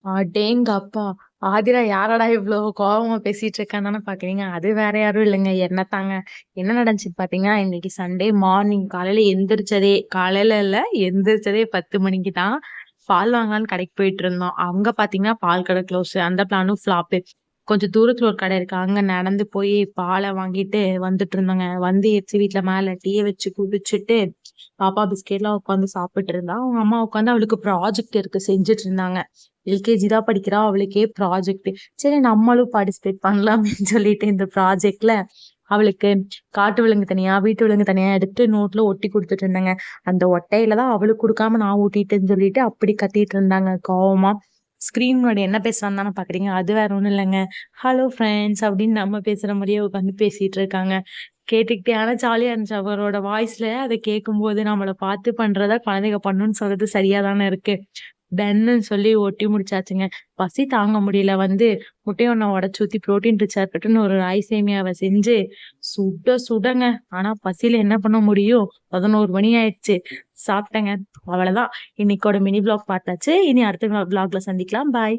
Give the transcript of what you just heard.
அடேங்கப்பா! ஆதிரா யாரடா இவ்ளோ கோவமா பேசிட்டு இருக்கான்னு தானே பாக்குறீங்க. அது வேற யாரும் இல்லங்க. என்னத்தாங்க. என்ன நடந்துச்சுன்னு பாத்தீங்கன்னா, இன்னைக்கு சண்டே மார்னிங் காலையில எந்திரிச்சதே காலையில இல்ல, எந்திரிச்சதே 10 மணிக்கு தான். பால் வாங்கலான்னு கடைக்கு போயிட்டு இருந்தோம். அங்க பாத்தீங்கன்னா, பால் கடை க்ளோஸ். அந்த பிளானும் ஃப்ளாப்பு. கொஞ்சம் தூரத்துல ஒரு கடை இருக்கு. அங்க நடந்து போய் பால வாங்கிட்டு வந்துட்டு இருந்தோங்க. வந்து எதிர்த்த வீட்ல மேல டீய வச்சு குடிச்சிட்டு, பாப்பா பிஸ்கெட்லாம் உட்காந்து சாப்பிட்டு இருந்தா. அவங்க அம்மா உட்காந்து அவளுக்கு ப்ராஜெக்ட் இருக்கு செஞ்சுட்டு இருந்தாங்க. எல்கேஜி தான் படிக்கிறா. அவளுக்கே ப்ராஜெக்ட். சரி நம்மளும் பார்ட்டிசிபேட் பண்ணலாமேன்னு சொல்லிட்டு இந்த ப்ராஜெக்ட்ல அவளுக்கு காட்டு விலங்கு தனியா, வீட்டு விலங்கு தனியா எடுத்து நோட்ல ஒட்டி குடுத்துட்டு இருந்தேங்க. அந்த ஒட்டையில தான் அவளுக்கு குடுக்காம நான் ஊட்டிட்டேன்னு சொல்லிட்டு அப்படி கத்திட்டு இருந்தாங்க கோவமா. ஸ்க்ரீன் முன்னாடி என்ன பேசுறான்னு தானே பாக்குறீங்க. அது வேற ஒண்ணும் இல்லங்க. ஹலோ ஃப்ரெண்ட்ஸ் அப்படின்னு நம்ம பேசுற மாரியே உட்காந்து பேசிட்டு இருக்காங்க. கேட்டுக்கிட்டே ஆனா ஜாலியா இருந்துச்சு. அவரோட வாய்ஸ்ல அத கேட்கும்போது நம்மள பார்த்து பண்றத குழந்தைங்க பண்ணுன்னு சொல்றது சரியா தானே இருக்கு. டன்னு சொல்லி ஒட்டி முடிச்சாச்சுங்க. பசி தாங்க முடியல வந்து முட்டைய ஒண்ண உடைச்சு ஊத்தி புரோட்டீன் ரிச்சா இருக்கட்டும்னு ஒரு ராகி சேமியாவ செஞ்சு சுட சுடங்க. ஆனா பசியில என்ன பண்ண முடியும்? 11 மணி ஆயிடுச்சு. சாப்பிட்டேங்க. அவ்வளதான். இன்னைக்கோட மினி வ்ளாக் பார்த்தாச்சு. இனி அடுத்த வ்ளாக்ல சந்திக்கலாம். பாய்.